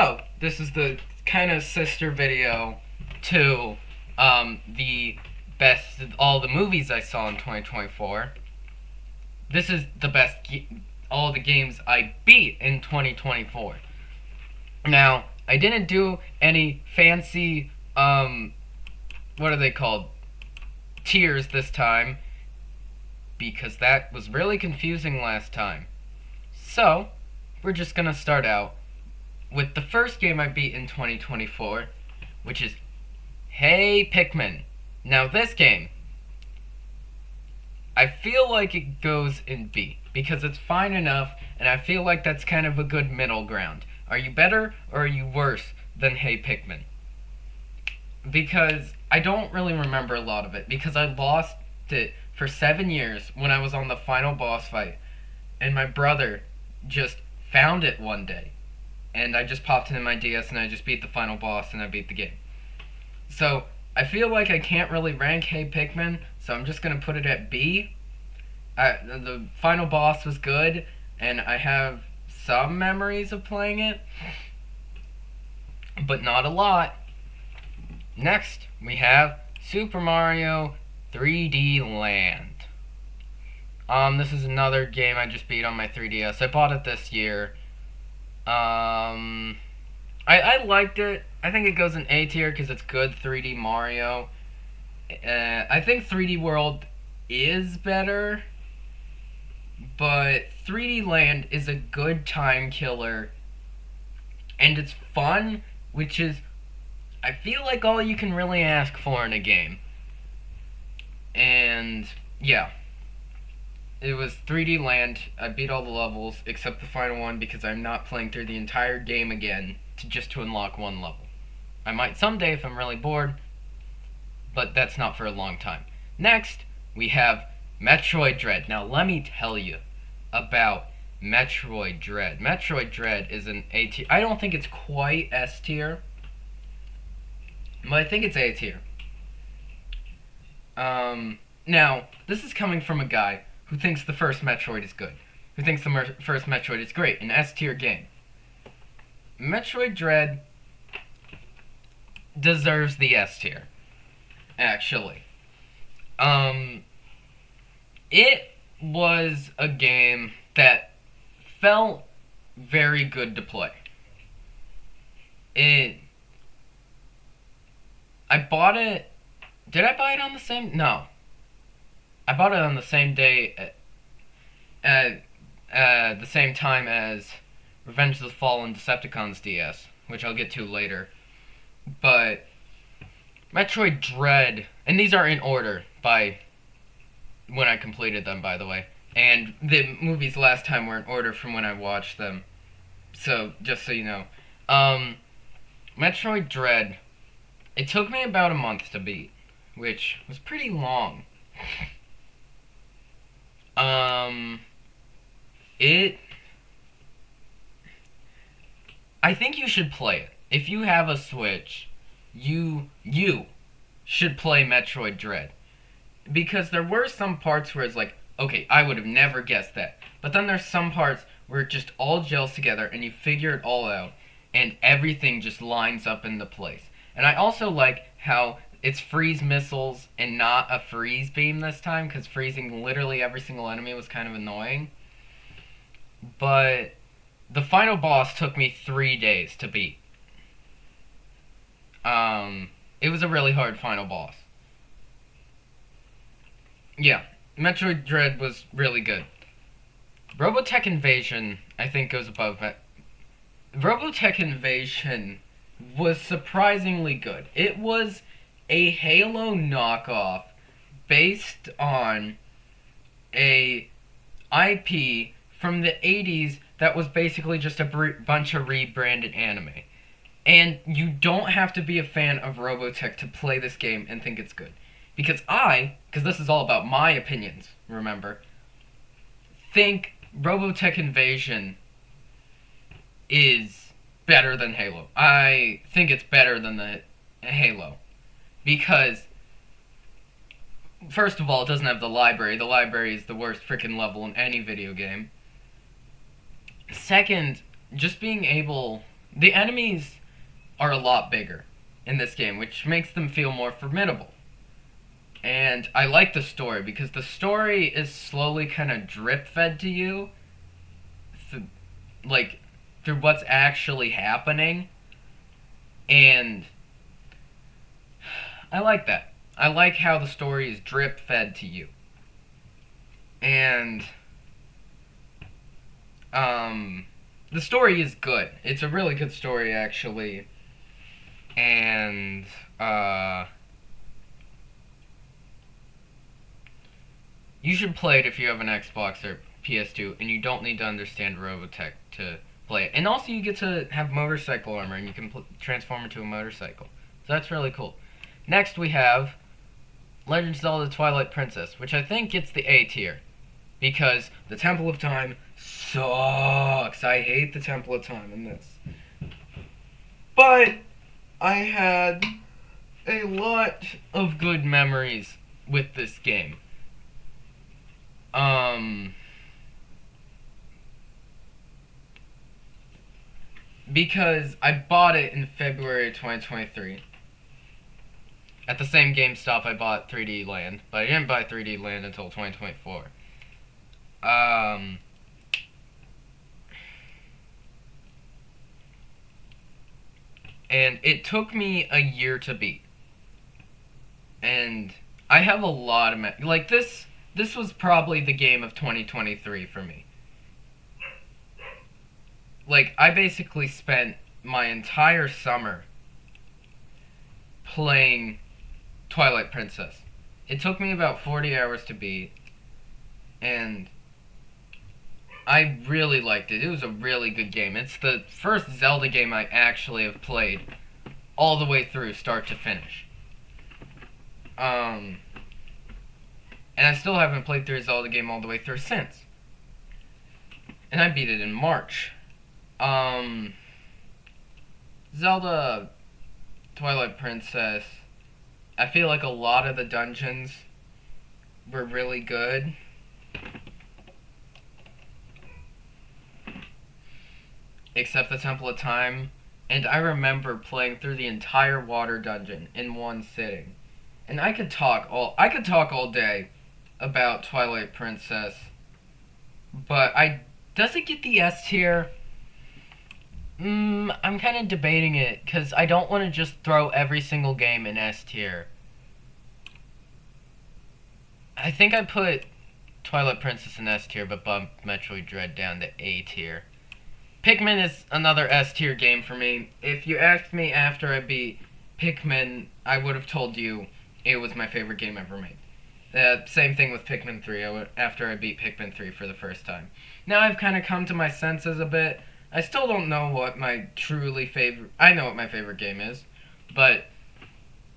So, this is the kind of sister video to the best all the movies I saw in 2024. This is the best all the games I beat in 2024. Now, I didn't do any fancy what are they called? Tiers this time because that was really confusing last time. So, we're just going to start out with the first game I beat in 2024, which is Hey Pikmin. Now this game, I feel like it goes in B, because it's fine enough, and I feel like that's kind of a good middle ground. Are you better, or are you worse than Hey Pikmin? Because I don't really remember a lot of it, because I lost it for 7 years when I was on the final boss fight, and my brother just found it one day. And I just popped it in my DS and I just beat the final boss and I beat the game. So, I feel like I can't really rank Hey Pikmin, so I'm just going to put it at B. The final boss was good, and I have some memories of playing it, but not a lot. Next, we have Super Mario 3D Land. This is another game I just beat on my 3DS. I bought it this year. I liked it. I think it goes in A tier because it's good 3D Mario. I think 3D World is better, but 3D Land is a good time killer, and it's fun, which is, I feel like, all you can really ask for in a game. And, yeah. It was 3D Land. I beat all the levels except the final one because I'm not playing through the entire game again to unlock one level. I might someday if I'm really bored, but that's not for a long time. Next, we have Metroid Dread. Now, let me tell you about Metroid Dread. Metroid Dread is an A tier. I don't think it's quite S tier, but I think it's A tier. Now, this is coming from a guy who thinks the first Metroid is good, who thinks the first Metroid is great, an S-tier game. Metroid Dread deserves the S-tier, actually. It was a game that felt very good to play. I bought it. Did I buy it on the same? No. I bought it on the same day, at the same time as Revenge of the Fallen Decepticons DS, which I'll get to later. But Metroid Dread, and these are in order by when I completed them, by the way. And the movies last time were in order from when I watched them. So, just so you know. Metroid Dread, it took me about a month to beat, which was pretty long. I think you should play it. If you have a Switch, you should play Metroid Dread. Because there were some parts where it's like, okay, I would have never guessed that. But then there's some parts where it just all gels together and you figure it all out and everything just lines up into place. And I also like how it's freeze missiles and not a freeze beam this time, because freezing literally every single enemy was kind of annoying. But the final boss took me 3 days to beat. It was a really hard final boss. Yeah, Metroid Dread was really good. Robotech Invasion, I think, goes above it. Robotech Invasion was surprisingly good. It was a Halo knockoff based on a IP from the 80s that was basically just a bunch of rebranded anime. And you don't have to be a fan of Robotech to play this game and think it's good. Because this is all about my opinions, remember, think Robotech Invasion is better than Halo. I think it's better than the Halo. Because, first of all, it doesn't have the library. The library is the worst freaking level in any video game. Second, just being able The enemies are a lot bigger in this game, which makes them feel more formidable. And I like the story because the story is slowly kind of drip fed to you, th- like through what's actually happening, and I like that. I like how the story is drip fed to you, and the story is good. It's a really good story actually, and you should play it if you have an Xbox or PS2, and you don't need to understand Robotech to play it. And also, you get to have motorcycle armor, and you can transform into a motorcycle. So that's really cool. Next, we have Legend of Zelda Twilight Princess, which I think gets the A tier. Because the Temple of Time sucks. I hate the Temple of Time in this. But I had a lot of good memories with this game. Because I bought it in February 2023. At the same GameStop I bought 3D Land, but I didn't buy 3D Land until 2024. And it took me a year to beat. And I have a lot of like this was probably the game of 2023 for me. Like, I basically spent my entire summer playing Twilight Princess. It took me about 40 hours to beat, and I really liked it. It was a really good game. It's the first Zelda game I actually have played all the way through, start to finish. And I still haven't played through a Zelda game all the way through since. And I beat it in March. Zelda Twilight Princess, I feel like a lot of the dungeons were really good. Except the Temple of Time. And I remember playing through the entire water dungeon in one sitting. And I could talk all day about Twilight Princess. But does it get the S tier? I'm kind of debating it, because I don't want to just throw every single game in S tier. I think I put Twilight Princess in S tier, but bumped Metroid Dread down to A tier. Pikmin is another S tier game for me. If you asked me after I beat Pikmin, I would have told you it was my favorite game ever made. Same thing with Pikmin 3, after I beat Pikmin 3 for the first time. Now I've kind of come to my senses a bit. I still don't know what my truly favorite... I know what my favorite game is, but...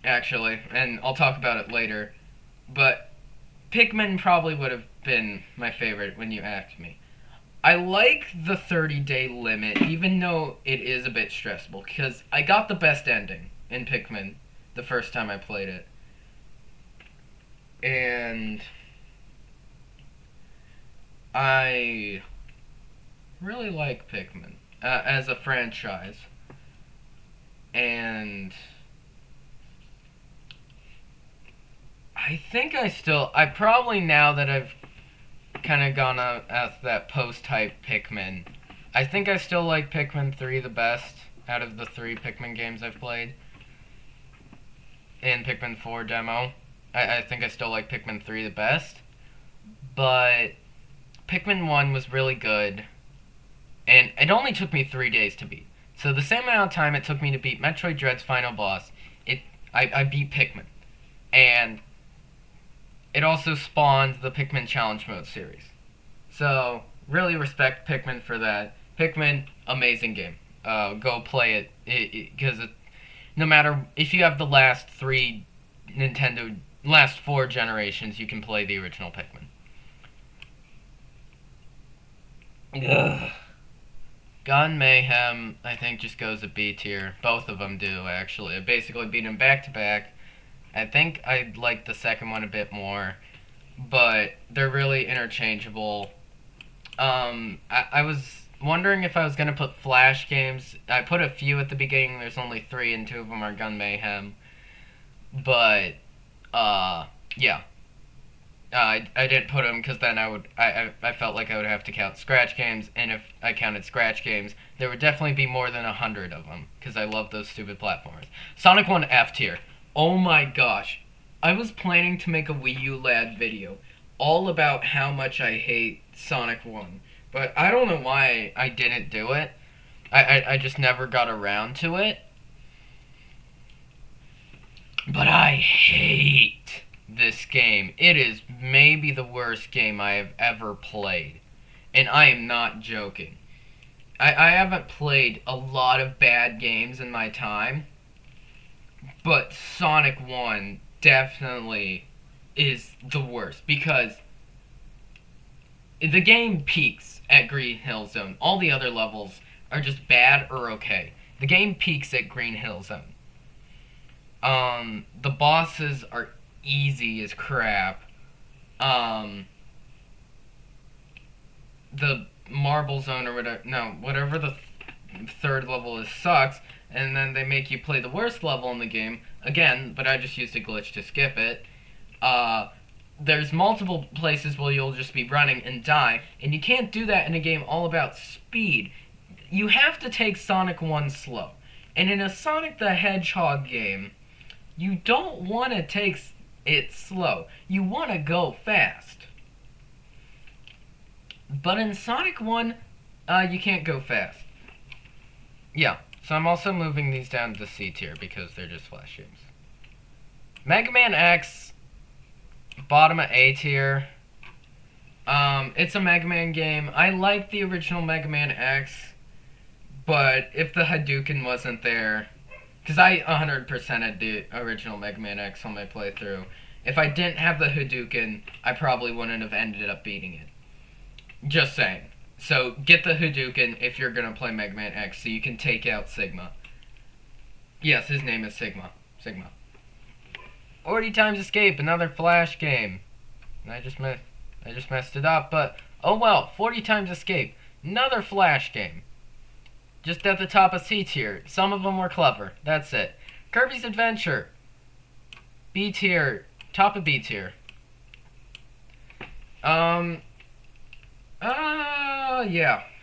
Actually, and I'll talk about it later. But Pikmin probably would have been my favorite when you asked me. I like the 30-day limit, even though it is a bit stressful, because I got the best ending in Pikmin the first time I played it. And I really like Pikmin as a franchise. And I think I probably, now that I've kind of gone out at that post-hype Pikmin, I think I still like Pikmin 3 the best out of the 3 Pikmin games I've played. And Pikmin 4 demo. I think I still like Pikmin 3 the best. But Pikmin 1 was really good. And it only took me 3 days to beat. So the same amount of time it took me to beat Metroid Dread's final boss, I beat Pikmin. And it also spawned the Pikmin Challenge Mode series. So, really respect Pikmin for that. Pikmin, amazing game. Go play it, because no matter, if you have the last 4 generations, you can play the original Pikmin. Ugh. Gun Mayhem, I think, just goes a B tier. Both of them do, actually. I basically beat them back to back. I think I like the second one a bit more, but they're really interchangeable. I was wondering if I was gonna put Flash games. I put a few at the beginning. There's only 3, and 2 of them are Gun Mayhem. But yeah. I didn't put them because then I felt like I would have to count scratch games, and if I counted scratch games, there would definitely be more than 100 of them because I love those stupid platformers. Sonic 1 F tier. Oh my gosh. I was planning to make a Wii U Lad video all about how much I hate Sonic 1, but I don't know why I didn't do it. I just never got around to it. But I hate this game. It is maybe the worst game I have ever played. And I am not joking. I haven't played a lot of bad games in my time, but Sonic 1 definitely is the worst because the game peaks at Green Hill Zone. All the other levels are just bad or okay. The game peaks at Green Hill Zone. The bosses are easy as crap. The marble zone or whatever the third level is sucks, and then they make you play the worst level in the game again, but I just used a glitch to skip it. There's multiple places where you'll just be running and die, and you can't do that in a game all about speed. You have to take Sonic 1 slow. And in a Sonic the Hedgehog game, you don't want to take it slow. You want to go fast. But in Sonic 1, you can't go fast. Yeah, so I'm also moving these down to C tier because they're just Flash games. Mega Man X, bottom of A tier. It's a Mega Man game. I like the original Mega Man X, but if the Hadouken wasn't there, because I 100%ed the original Mega Man X on my playthrough. If I didn't have the Hadouken, I probably wouldn't have ended up beating it. Just saying. So get the Hadouken if you're going to play Mega Man X so you can take out Sigma. Yes, his name is Sigma. 40 Times Escape, another Flash game. And I just messed it up, but oh well. 40 Times Escape, another Flash game. Just at the top of C tier. Some of them were clever. That's it. Kirby's Adventure. B tier. Top of B tier.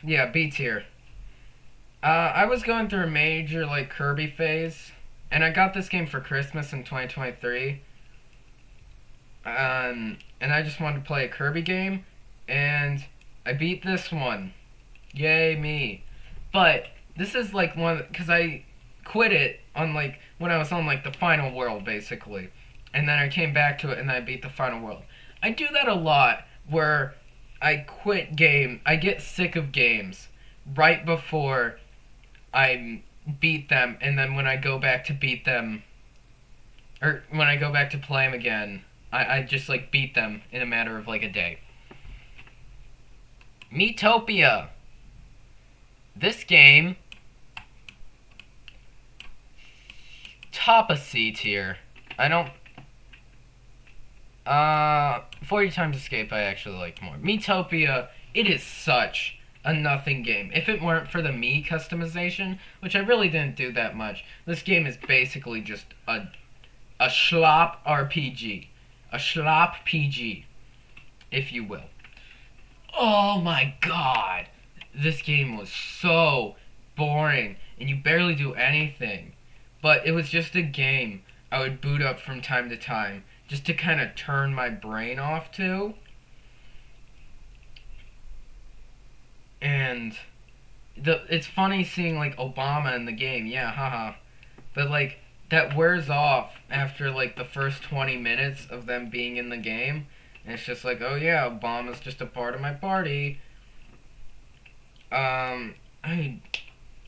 Yeah, B tier. I was going through a major, Kirby phase. And I got this game for Christmas in 2023. And I just wanted to play a Kirby game. And I beat this one. Yay, me. But this is one, because I quit it on when I was on the final world basically, and then I came back to it and I beat the final world. I do that a lot where I quit I get sick of games right before I beat them, and then when I go back to beat them, or when I go back to play them again, I just beat them in a matter of a day. Miitopia. This game, top of C tier. 40 Times Escape I actually liked more. Miitopia, it is such a nothing game. If it weren't for the Mii customization, which I really didn't do that much, this game is basically just a schlop RPG. A schlop PG, if you will. Oh my god! This game was so boring, and you barely do anything. But it was just a game I would boot up from time to time, just to kind of turn my brain off to. And it's funny seeing Obama in the game, yeah, haha. But that wears off after the first 20 minutes of them being in the game. And it's just oh yeah, Obama's just a part of my party.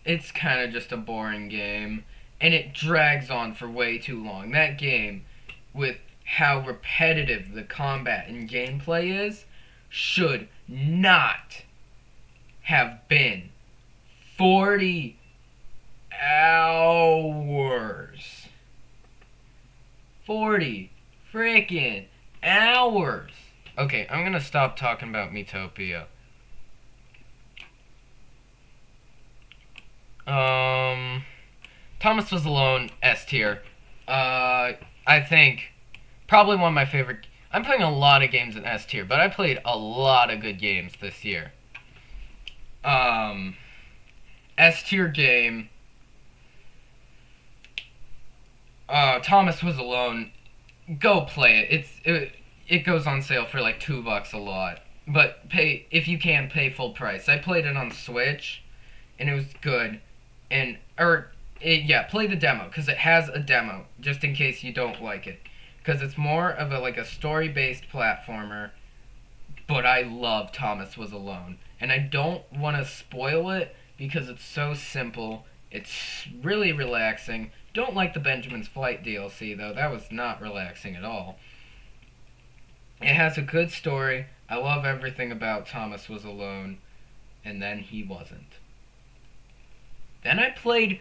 It's kind of just a boring game, and it drags on for way too long. That game, with how repetitive the combat and gameplay is, should not have been 40 hours. 40 freaking hours. Okay, I'm gonna stop talking about Miitopia. Um, Thomas Was Alone, S tier. I think probably one of my favorite. I'm playing a lot of games in S tier, but I played a lot of good games this year. Um, S tier game. Thomas Was Alone. Go play it. It goes on sale for like $2 a lot, but pay if you can pay full price. I played it on Switch, and it was good, play the demo because it has a demo just in case you don't like it, because it's more of a story based platformer. But I love Thomas Was Alone, and I don't want to spoil it because it's so simple. It's really relaxing. Don't like the Benjamin's Flight DLC though. That was not relaxing at all. It has a good story. I love everything about Thomas Was Alone, and then he wasn't. Then I played.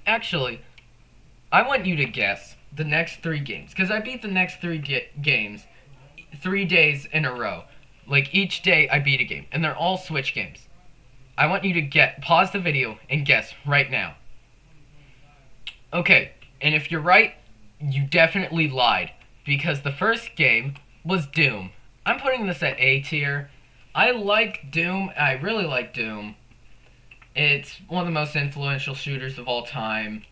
Actually, I want you to guess the next 3 games, because I beat the next 3 games 3 days in a row. Like, each day I beat a game, and they're all Switch games. I want you to pause the video and guess right now. Okay, and if you're right, you definitely lied, because the first game was Doom. I'm putting this at A tier. I like Doom. I really like Doom. It's one of the most influential shooters of all time.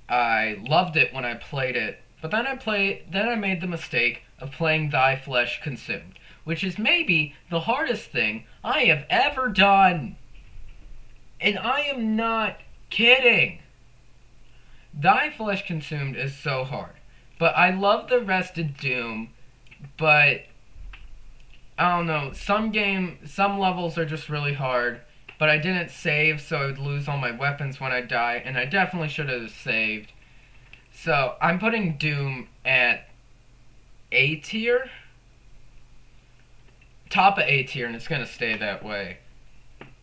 I loved it when I played it, but then I made the mistake of playing Thy Flesh Consumed, which is maybe the hardest thing I have ever done. And I am not kidding. Thy Flesh Consumed is so hard. But I love the rest of Doom, but I don't know, some levels are just really hard, but I didn't save, so I would lose all my weapons when I die, and I definitely should have saved. So I'm putting Doom at A tier, top of A tier, and it's gonna stay that way,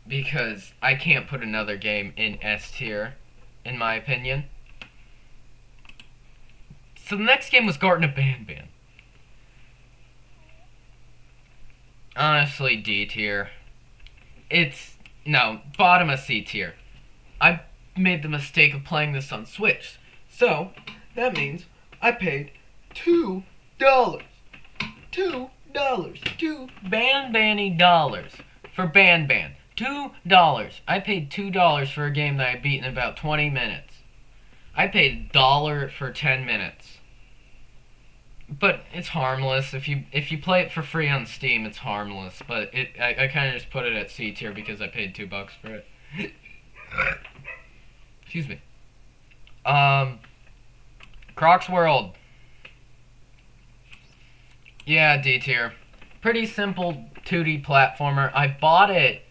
because I can't put another game in S tier, in my opinion. So the next game was Garten of Banban. Honestly, D tier. Bottom of C tier. I made the mistake of playing this on Switch. So, that means I paid $2. $2. $2 Banbanny dollars for Banban. $2. I paid $2 for a game that I beat in about 20 minutes. I paid $1 for 10 minutes. But it's harmless. If you play it for free on Steam, it's harmless. But I kind of just put it at C tier because I paid $2 for it. Excuse me. Croc's World. Yeah, D tier. Pretty simple 2D platformer. I bought it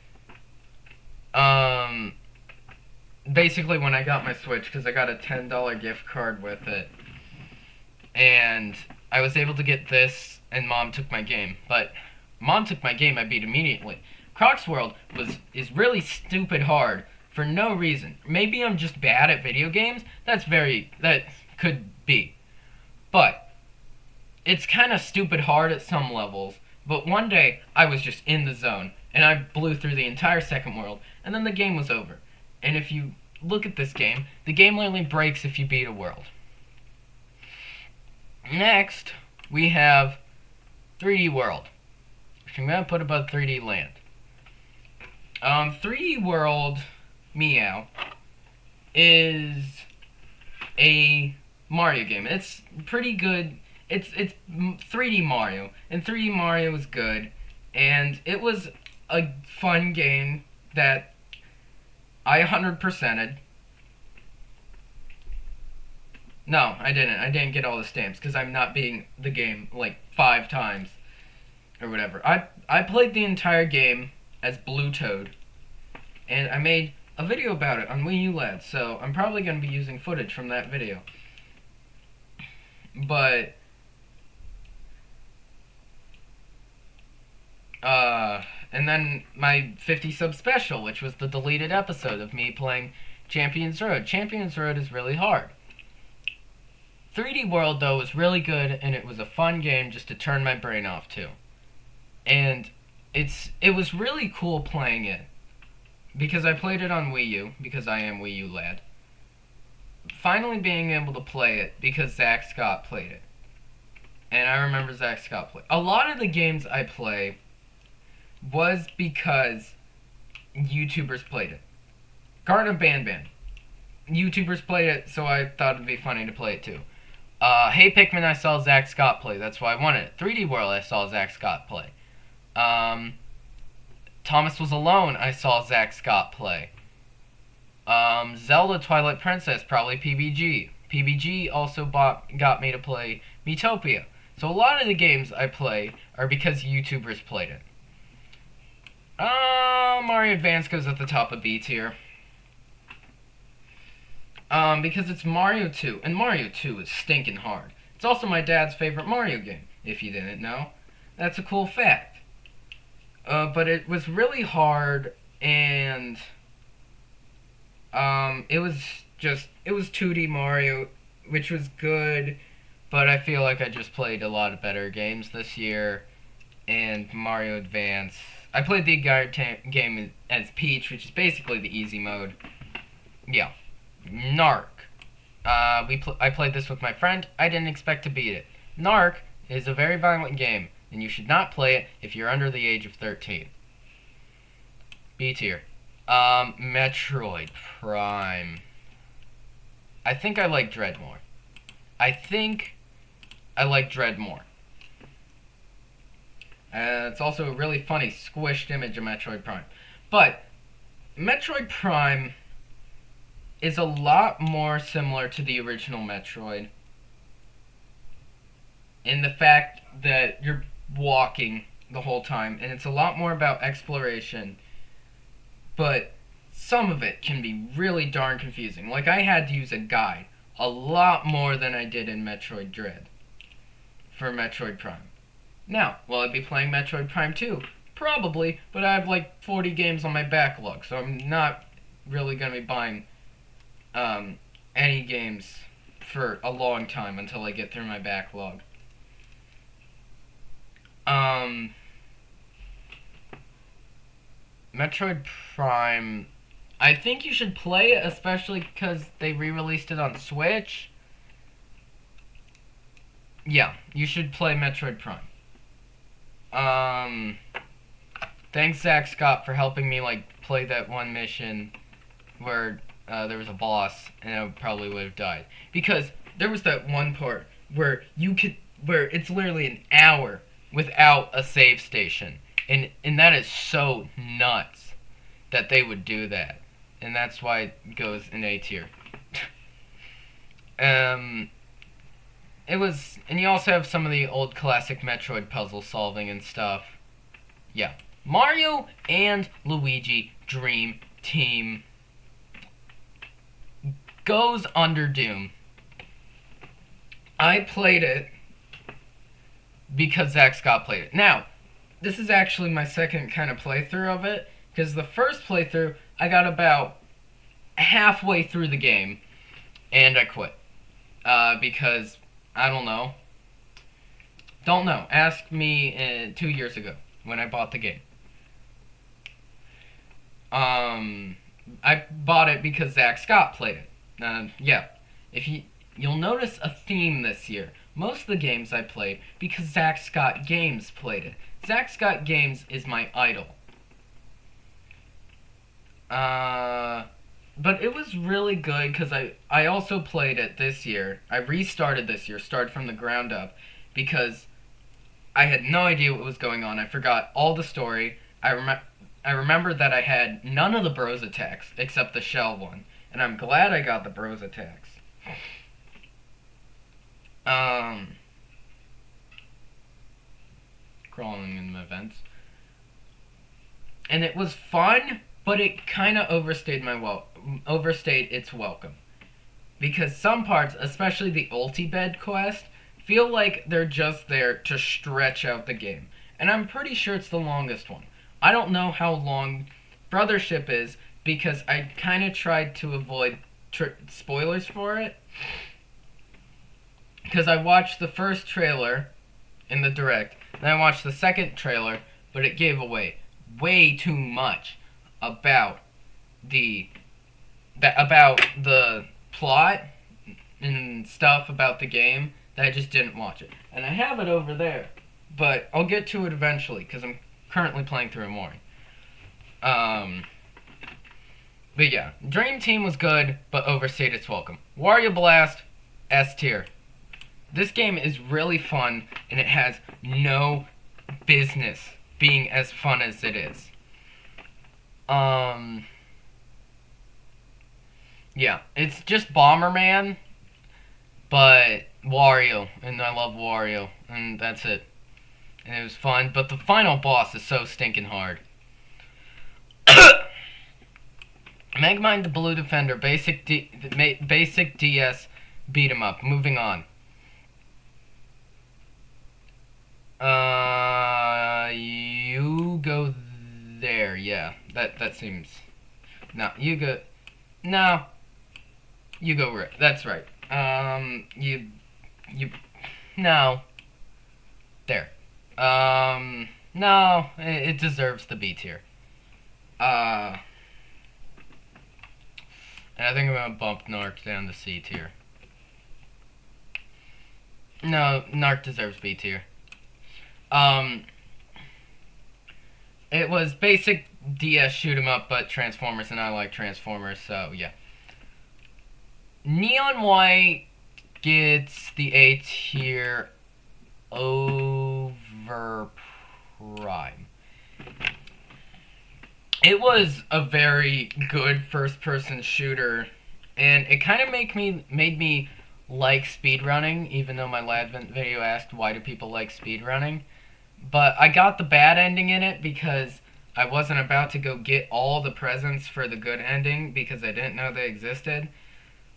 basically when I got my Switch, because I got a $10 gift card with it. And I was able to get this, and Mom took my game. But Mom took my game, I beat immediately. Croc's World is really stupid hard for no reason. Maybe I'm just bad at video games. That could be. But it's kind of stupid hard at some levels. But one day, I was just in the zone, and I blew through the entire second world, and then the game was over. And if you look at this game, the game literally breaks if you beat a world. Next, we have 3D World, which I'm going to put above 3D Land. 3D World, Meow, is a Mario game. It's pretty good. It's 3D Mario, and 3D Mario is good, and it was a fun game that I 100%ed. No, I didn't. I didn't get all the stamps because I'm not beating the game like 5 times or whatever. I played the entire game as Blue Toad, and I made a video about it on Wii U Lad, so I'm probably going to be using footage from that video. But and then my 50 sub special, which was the deleted episode of me playing Champions Road. Champions Road is really hard. 3D World, though, was really good, and it was a fun game just to turn my brain off to. And it was really cool playing it because I played it on Wii U, because I am Wii U lad. Finally being able to play it because Zack Scott played it. And I remember Zack Scott play. A lot of the games I play was because YouTubers played it. Garden Ban Ban. YouTubers played it, so I thought it'd be funny to play it too. Hey Pikmin, I saw Zack Scott play. That's why I wanted it. 3D World, I saw Zack Scott play. Thomas Was Alone, I saw Zack Scott play. Zelda Twilight Princess, probably PBG. PBG also got me to play Miitopia. So a lot of the games I play are because YouTubers played it. Mario Advance goes at the top of B tier. Because it's Mario 2, and Mario 2 is stinking hard. It's also my dad's favorite Mario game, if you didn't know. That's a cool fact. But it was really hard, and it was 2D Mario, which was good, but I feel like I just played a lot of better games this year, and Mario Advance. I played the entire game as Peach, which is basically the easy mode. Yeah. Narc. I played this with my friend. I didn't expect to beat it. Narc is a very violent game, and you should not play it if you're under the age of 13. B tier. Metroid Prime. I think I like Dread more. It's also a really funny squished image of Metroid Prime. But Metroid Prime is a lot more similar to the original Metroid in the fact that you're walking the whole time, and it's a lot more about exploration, but some of it can be really darn confusing. Like, I had to use a guide a lot more than I did in Metroid Dread for Metroid Prime. Now, will I be playing Metroid Prime 2? Probably, but I have like 40 games on my backlog, so I'm not really going to be buying any games for a long time until I get through my backlog. Metroid Prime, I think you should play it, especially because they re-released it on Switch. Yeah, you should play Metroid Prime. Thanks Zack Scott for helping me play that one mission where there was a boss and I probably would have died, because there was that one part where it's literally an hour without a save station, and that is so nuts that they would do that, and that's why it goes in A tier. And you also have some of the old classic Metroid puzzle solving and stuff. Yeah. Mario and Luigi Dream Team goes under Doom. I played it because Zack Scott played it. Now, this is actually my second kind of playthrough of it, because the first playthrough, I got about halfway through the game, and I quit. Because I don't know. Ask me 2 years ago when I bought the game. I bought it because Zack Scott played it. Yeah. You'll notice a theme this year. Most of the games I played because Zack Scott Games played it. Zack Scott Games is my idol. But it was really good because I also played it this year. I restarted this year, started from the ground up, because I had no idea what was going on. I forgot all the story. I remember that I had none of the bros attacks except the shell one, and I'm glad I got the bros attacks. Crawling in the events. And it was fun, but it kind of overstayed its welcome. Because some parts, especially the ulti-bed quest, feel like they're just there to stretch out the game. And I'm pretty sure it's the longest one. I don't know how long Brothership is, because I kind of tried to avoid spoilers for it. Because I watched the first trailer in the direct, then I watched the second trailer, but it gave away way too much about about the plot and stuff about the game that I just didn't watch it. And I have it over there, but I'll get to it eventually because I'm currently playing through it more. But yeah, Dream Team was good, but overstayed its welcome. Wario Blast, S tier. This game is really fun, and it has no business being as fun as it is. Yeah, it's just Bomberman, but Wario, and I love Wario, and that's it. And it was fun, but the final boss is so stinking hard. Megamind the Blue Defender, basic DS beat 'em up. Moving on. You go there. Yeah, that seems. No, you go. No, you go right. That's right. You. No. There. No, it deserves the B tier. And I think I'm gonna bump Narc down to C tier. No, Narc deserves B tier. It was basic DS shoot 'em up, but Transformers, and I like Transformers, so yeah. Neon White gets the A tier over Prime. It was a very good first-person shooter, and it kind of made me like speedrunning, even though my Ladvent video asked why do people like speedrunning. But I got the bad ending in it because I wasn't about to go get all the presents for the good ending because I didn't know they existed.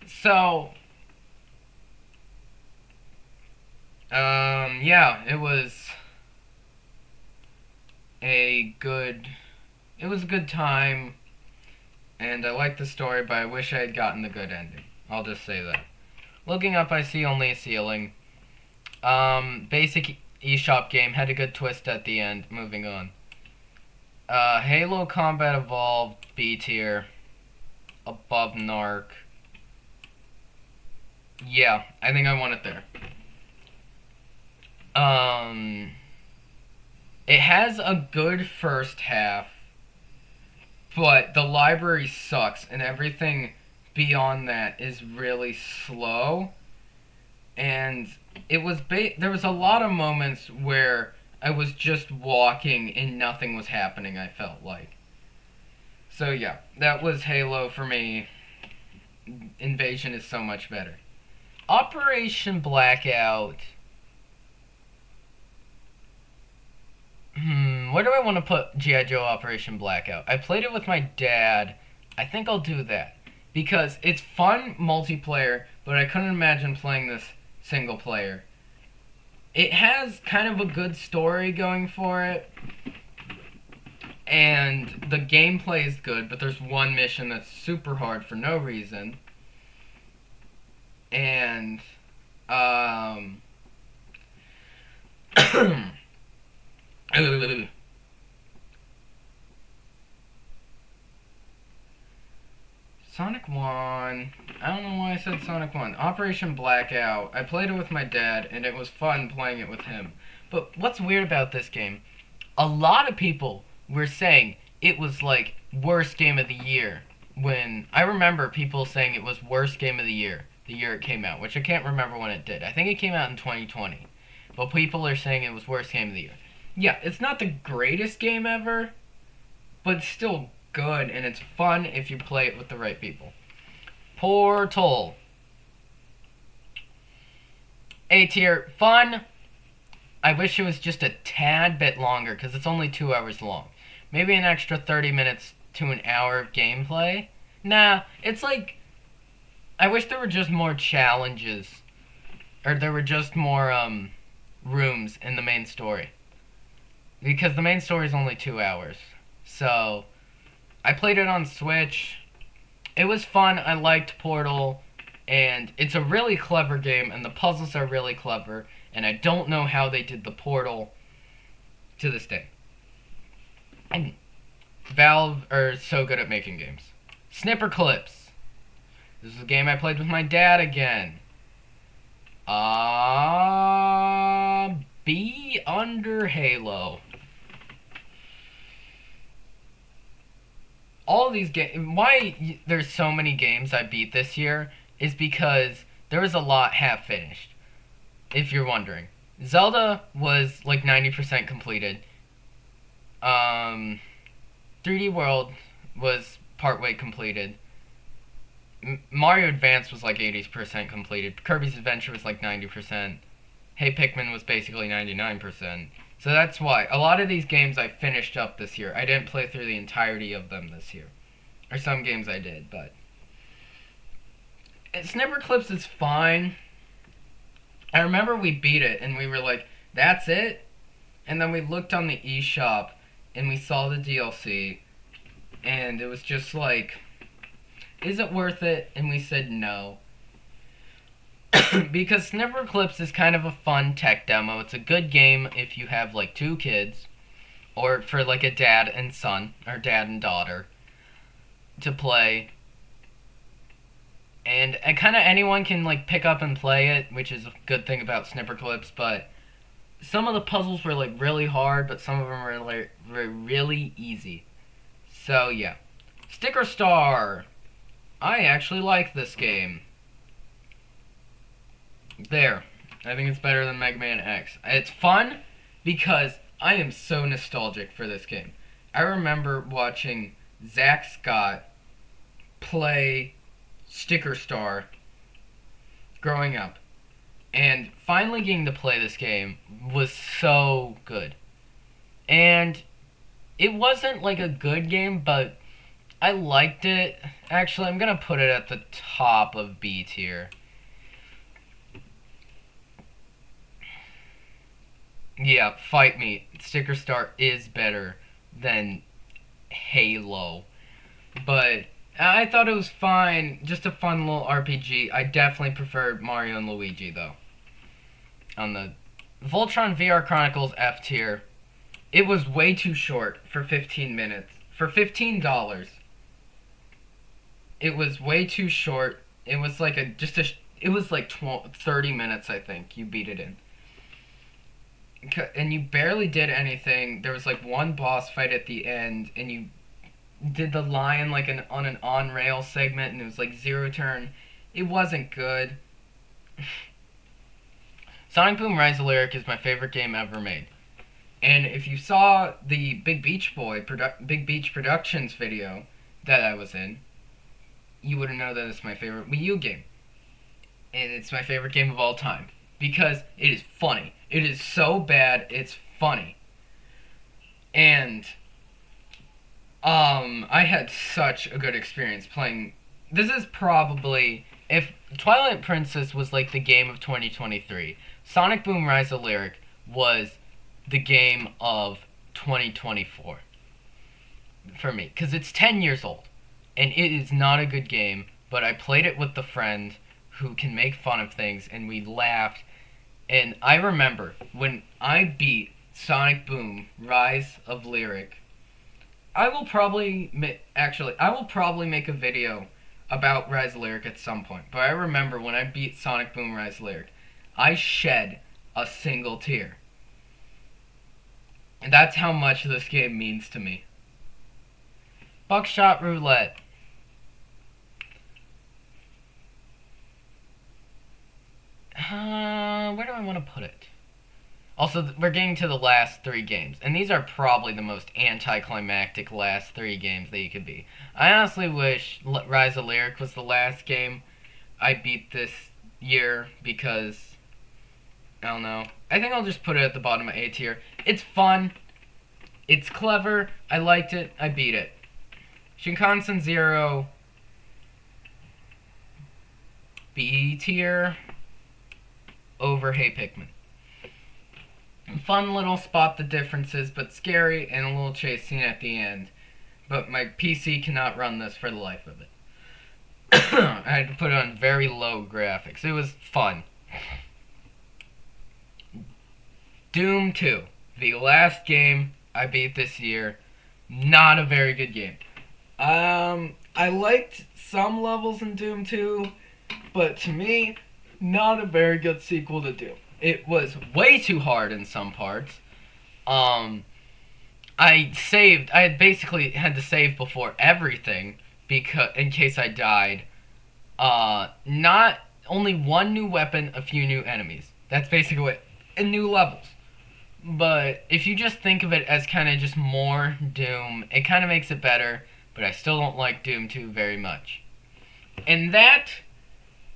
So, yeah, it was a good time, and I liked the story, but I wish I had gotten the good ending. I'll just say that. Looking up, I see only a ceiling. Basic eShop game, had a good twist at the end. Moving on. Halo Combat Evolved, B tier. Above Narc. Yeah, I think I want it there. It has a good first half, but the library sucks, and everything beyond that is really slow. And it was there was a lot of moments where I was just walking and nothing was happening, I felt like. So yeah, that was Halo for me. Invasion is so much better. Operation Blackout. Where do I want to put G.I. Joe Operation Blackout? I played it with my dad. I think I'll do that. Because it's fun multiplayer, but I couldn't imagine playing this single player. It has kind of a good story going for it. And the gameplay is good, but there's one mission that's super hard for no reason. And, Sonic 1. I don't know why I said Sonic 1. Operation Blackout. I played it with my dad, and it was fun playing it with him. But what's weird about this game, a lot of people were saying it was like worst game of the year. When I remember people saying it was worst game of the year it came out, which I can't remember when it did. I think it came out in 2020. But people are saying it was worst game of the year. Yeah, it's not the greatest game ever, but it's still good, and it's fun if you play it with the right people. Portal. A tier. Fun. I wish it was just a tad bit longer, because it's only 2 hours long. Maybe an extra 30 minutes to an hour of gameplay. Nah, it's like, I wish there were just more challenges, or there were just more rooms in the main story. Because the main story is only 2 hours. So, I played it on Switch. It was fun. I liked Portal. And it's a really clever game, and the puzzles are really clever. And I don't know how they did the Portal to this day. And Valve are so good at making games. Snipper Clips. This is a game I played with my dad again. Be under Halo. All of these games. Why there's so many games I beat this year is because there was a lot half finished. If you're wondering, Zelda was like 90% completed. 3D World was partway completed. Mario Advance was like 80% completed. Kirby's Adventure was like 90%. Hey Pikmin was basically 99%. So that's why. A lot of these games I finished up this year. I didn't play through the entirety of them this year. Or some games I did, but... Snipper Clips is fine. I remember we beat it, and we were like, that's it? And then we looked on the eShop, and we saw the DLC, and it was just like... Is it worth it? And we said no. Because Snipper Clips is kind of a fun tech demo. It's a good game if you have like 2 kids, or for like a dad and son, or dad and daughter, to play. And kind of anyone can like pick up and play it, which is a good thing about Snipper Clips, but some of the puzzles were like really hard, but some of them were really easy. So yeah. Sticker Star! I actually like this game. There. I think it's better than Mega Man X. It's fun because I am so nostalgic for this game. I remember watching Zack play Sticker Star growing up. And finally getting to play this game was so good. And it wasn't like a good game, but I liked it. Actually, I'm going to put it at the top of B tier. Yeah, fight me. Sticker Star is better than Halo. But I thought it was fine. Just a fun little RPG. I definitely preferred Mario and Luigi, though. On the Voltron VR Chronicles F tier, it was way too short for 15 minutes. For $15. It was way too short. It was like it was like 30 minutes, I think. You beat it in. And you barely did anything. There was like one boss fight at the end, and you did the lion like on an on-rail segment, and it was like 0 turn. It wasn't good. Sonic Boom Rise of Lyric is my favorite game ever made. And if you saw the Big Beach Productions video that I was in, you wouldn't know that it's my favorite Wii U game. And it's my favorite game of all time. Because it is funny. It is so bad, it's funny. And I had such a good experience playing. This is probably, if Twilight Princess was like the game of 2023, Sonic Boom Rise of Lyric was the game of 2024 for me, because it's 10 years old, and it is not a good game, but I played it with the friend who can make fun of things, and we laughed. And I remember when I beat Sonic Boom Rise of Lyric, I will probably make a video about Rise of Lyric at some point, but I remember when I beat Sonic Boom Rise of Lyric, I shed a single tear. And that's how much this game means to me. Buckshot Roulette. Where do I want to put it? Also, we're getting to the last 3 games, and these are probably the most anticlimactic last 3 games that you could be. I honestly wish Rise of Lyric was the last game I beat this year, because, I don't know. I think I'll just put it at the bottom of A tier. It's fun. It's clever. I liked it. I beat it. Shinkansen Zero, B tier, over Hey Pikmin. Fun little spot the differences, but scary, and a little chase scene at the end. But my PC cannot run this for the life of it. I had to put it on very low graphics. It was fun. Doom 2, the last game I beat this year. Not a very good game. I liked some levels in Doom 2, but to me, not a very good sequel to Doom. It was way too hard in some parts. Um, I saved. I had basically had to save before everything because in case I died. Not only one new weapon, a few new enemies. That's basically what. And new levels. But if you just think of it as kind of just more Doom, it kind of makes it better. But I still don't like Doom 2 very much. And that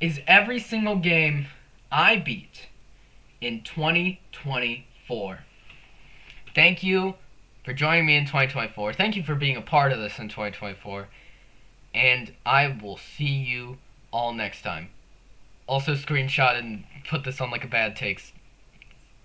is every single game I beat in 2024. Thank you for joining me in 2024. Thank you for being a part of this in 2024. And I will see you all next time. Also, screenshot and put this on like a bad takes